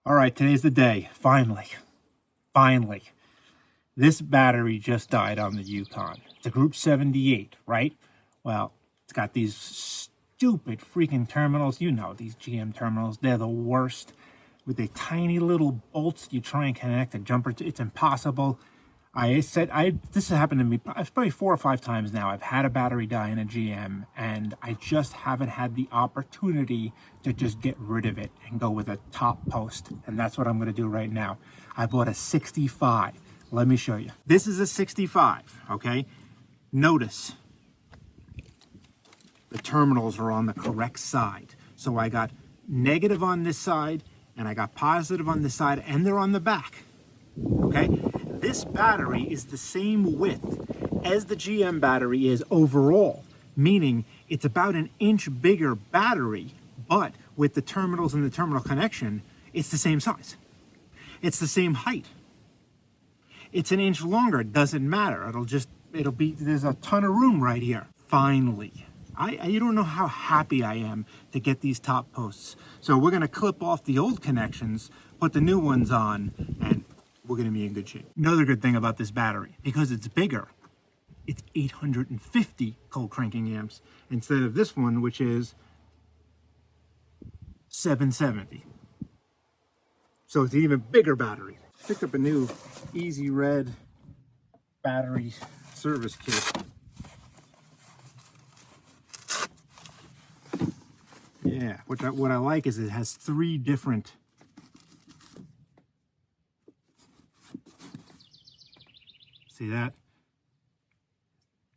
All right, today's the day. Finally. This battery just died on the Yukon. It's a Group 78, right? Well, it's got these stupid freaking terminals. You know, these GM terminals, they're the worst. With the tiny little bolts you try and connect a jumper to, it's impossible. This has happened to me probably 4 or 5 times now. I've had a battery die in a GM, and I just haven't had the opportunity to just get rid of it and go with a top post. And that's what I'm going to do right now. I bought a 65. Let me show you. This is a 65, okay? Notice the terminals are on the correct side. So I got negative on this side, and I got positive on this side, and they're on the back, okay? This battery is the same width as the GM battery is overall, meaning it's about an inch bigger battery, but with the terminals and the terminal connection, it's the same size. It's the same height. It's an inch longer, it doesn't matter. There's a ton of room right here. Finally. You don't know how happy I am to get these top posts. So we're gonna clip off the old connections, put the new ones on, and we're gonna be in good shape. Another good thing about this battery, because it's bigger, it's 850 cold cranking amps instead of this one, which is 770. So it's an even bigger battery. Picked up a new Easy Red battery service kit. Yeah, what I like is it has 3 different see that?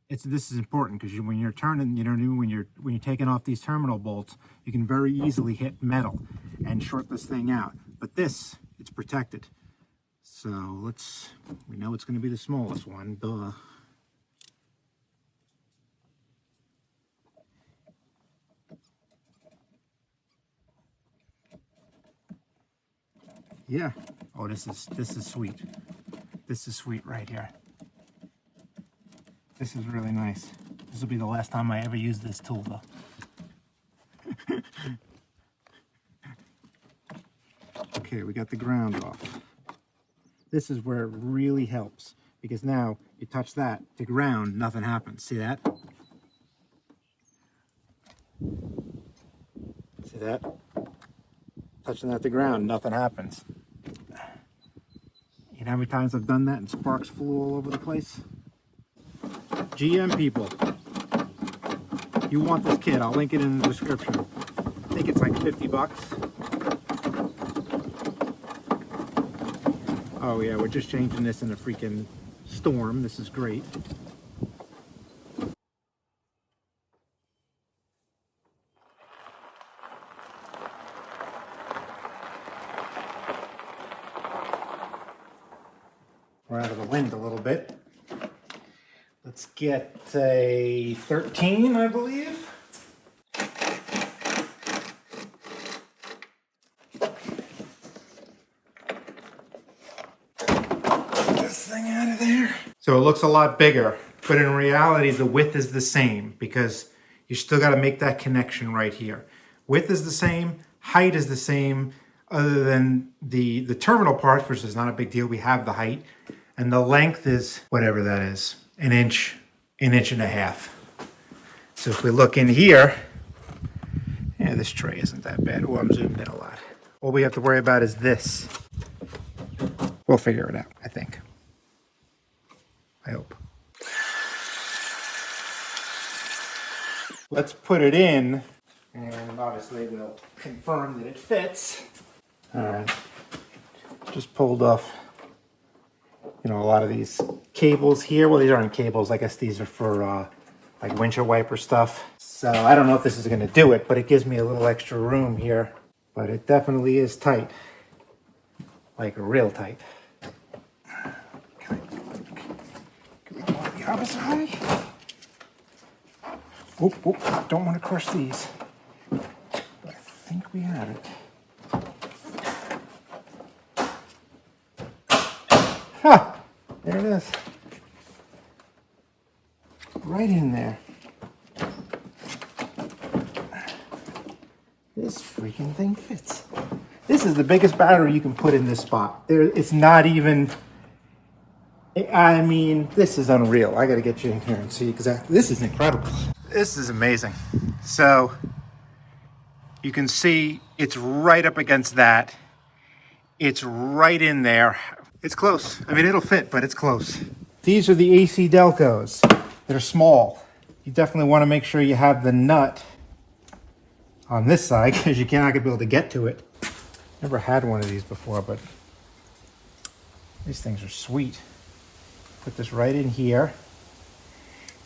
This is important because when you're turning, when you're taking off these terminal bolts, you can very easily hit metal and short this thing out. But this, it's protected. So we know it's going to be the smallest one, duh. Yeah. Oh, this is sweet. This is sweet right here. This is really nice. This will be the last time I ever use this tool, though. Okay, we got the ground off. This is where it really helps, because now you touch that to ground, nothing happens. See that? See that? Touching that to ground, nothing happens. You know how many times I've done that and sparks flew all over the place? GM people, you want this kit, I'll link it in the description. I think it's like 50 bucks. Oh yeah, we're just changing this in a freaking storm. This is great. We're out of the wind a little bit. Let's get a 13, I believe. This thing out of there. So it looks a lot bigger, but in reality, the width is the same because you still got to make that connection right here. Width is the same, height is the same, other than the terminal parts, which is not a big deal. We have the height, and the length is whatever that is. An inch and a half. So if we look in here, yeah, this tray isn't that bad. Oh, I'm zoomed in a lot. All we have to worry about is this. We'll figure it out, I think. I hope. Let's put it in, and obviously we'll confirm that it fits. All right, just pulled off a lot of these cables here. Well, these aren't cables. I guess these are for like windshield wiper stuff. So I don't know if this is going to do it, but it gives me a little extra room here. But it definitely is tight, like real tight. Can we go on the other side? Oop, don't want to crush these. But I think we have it. Ha! There it is. Right in there. This freaking thing fits. This This is the biggest battery you can put in this spot. It's not even, I mean, this is unreal. I gotta get you in here and see exactly. This is incredible. This is amazing. So you can see it's right up against that. It's right in there. It's close. I mean, it'll fit, but it's close. These are the AC Delcos. They're small. You definitely want to make sure you have the nut on this side because you're not going to be able to get to it. Never had one of these before, but these things are sweet. Put this right in here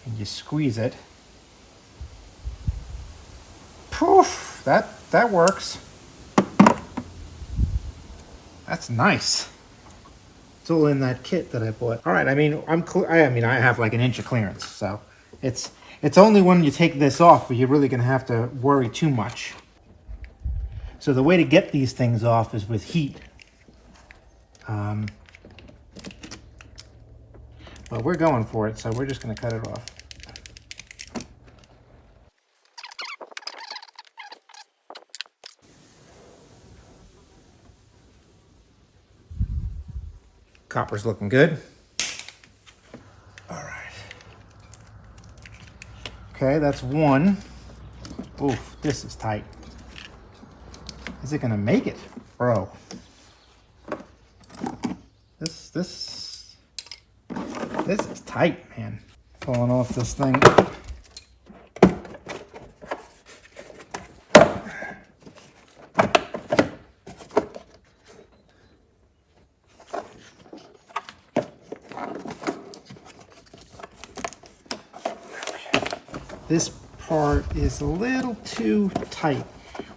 and you squeeze it. Poof! That works. That's nice. It's all in that kit that I bought. All right, I mean, I have like an inch of clearance, so it's only when you take this off where you're really gonna have to worry too much. So the way to get these things off is with heat. But we're going for it, so we're just gonna cut it off. Copper's looking good. All right. Okay, that's one. Oof, this is tight. Is it gonna make it? Bro. This is tight, man. Pulling off this thing. This part is a little too tight.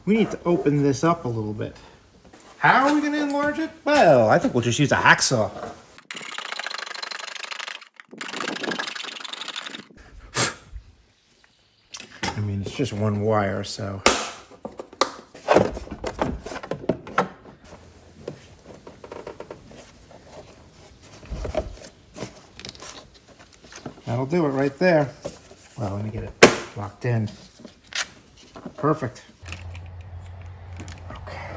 We need to open this up a little bit. How are we going to enlarge it? Well, I think we'll just use a hacksaw. I mean, it's just one wire, so. That'll do it right there. Well, let me get it locked in. Perfect. Okay.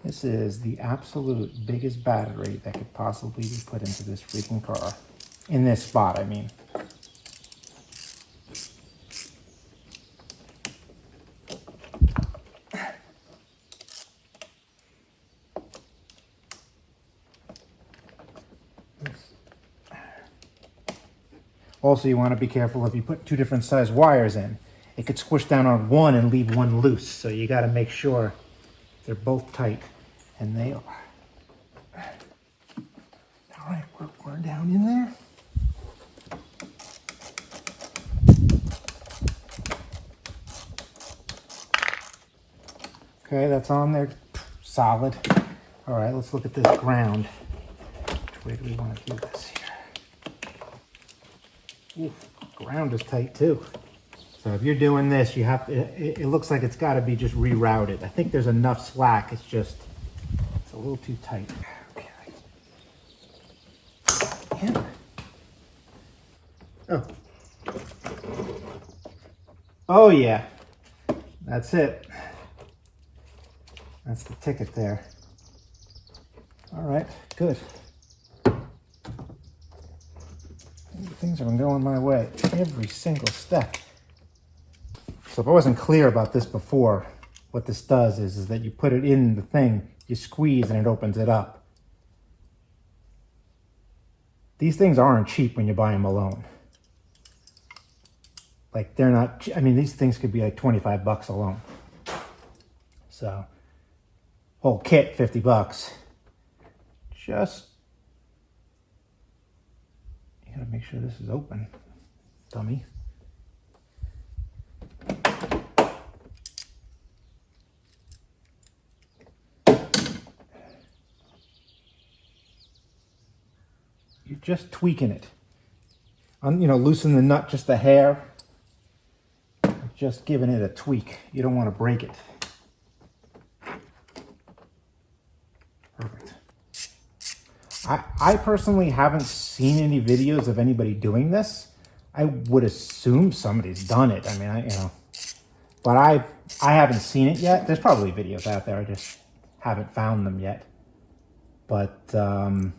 This is the absolute biggest battery that could possibly be put into this freaking car. In this spot, I mean. Also, you want to be careful if you put two different size wires in. It could squish down on one and leave one loose. So you got to make sure they're both tight. And they are. All right, we're down in there. Okay, that's on there. Solid. All right, let's look at this ground. Which way do we want to do this here? Ooh, ground is tight too. So if you're doing this, you have to, it looks like it's got to be just rerouted. I think there's enough slack. It's a little too tight. Okay. Yeah. Oh. Oh yeah. That's it. That's the ticket there. All right, good. Things have been going my way every single step. So if I wasn't clear about this before, what this does is that you put it in the thing, you squeeze and it opens it up. These things aren't cheap when you buy them alone. Like they're not, I mean, these things could be like 25 bucks alone. So, whole kit, 50 bucks. Just, you gotta make sure this is open, dummy. You're just tweaking it. Loosen the nut just a hair. Just giving it a tweak. You don't want to break it. Perfect. I personally haven't seen any videos of anybody doing this. I would assume somebody's done it. I mean, But I haven't seen it yet. There's probably videos out there. I just haven't found them yet. But I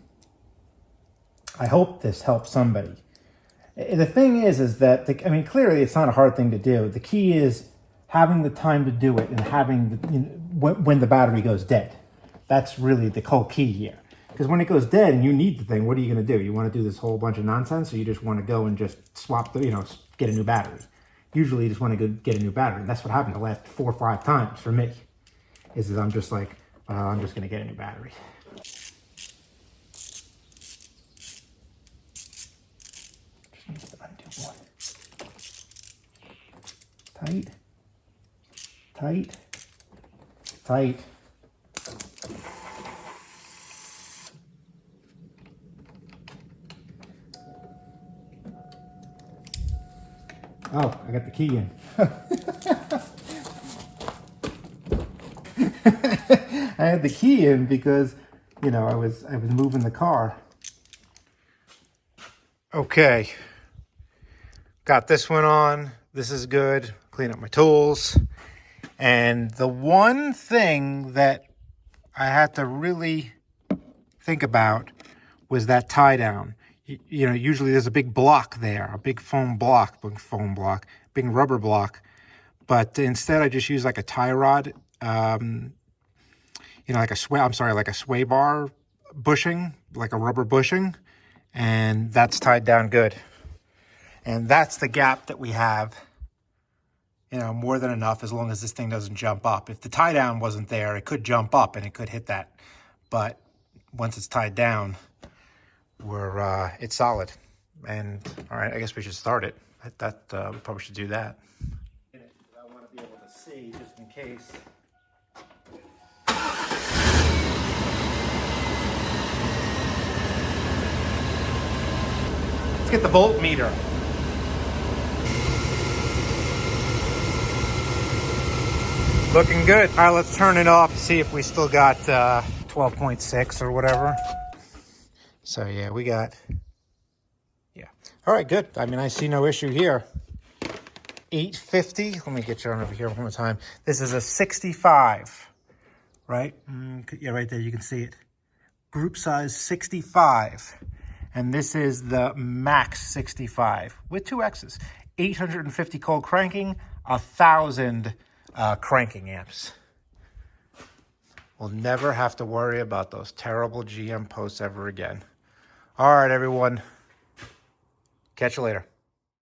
hope this helps somebody. The thing is that, I mean, clearly it's not a hard thing to do. The key is having the time to do it and having when the battery goes dead. That's really the whole key here. Because when it goes dead and you need the thing, what are you going to do? You want to do this whole bunch of nonsense, or you just want to go and just swap the, get a new battery? Usually you just want to go get a new battery. And that's what happened the last 4 or 5 times for me. Is I'm just like, I'm just going to get a new battery. Tight, tight, tight. Oh, I got the key in. I had the key in because, I was moving the car. Okay. Got this one on. This is good. Clean up my tools. And the one thing that I had to really think about was that tie down. Usually there's a big block there, a big big rubber block. But instead I just use like a tie rod, like a sway bar bushing, like a rubber bushing. And that's tied down good. And that's the gap that we have, more than enough as long as this thing doesn't jump up. If the tie down wasn't there, it could jump up and it could hit that. But once it's tied down, it's solid. And all right, I guess we should start it. We probably should do that. I want to be able to see just in case. Let's get the volt meter. Looking good. All right, let's turn it off, see if we still got 12.6 or whatever. So yeah, we got, All right, good. I mean, I see no issue here. 850. Let me get you on over here one more time. This is a 65, right? Yeah, right there, you can see it. Group size 65. And this is the max 65 with 2 X's. 850 cold cranking, 1,000 cranking amps. We'll never have to worry about those terrible GM posts ever again. All right, everyone. Catch you later.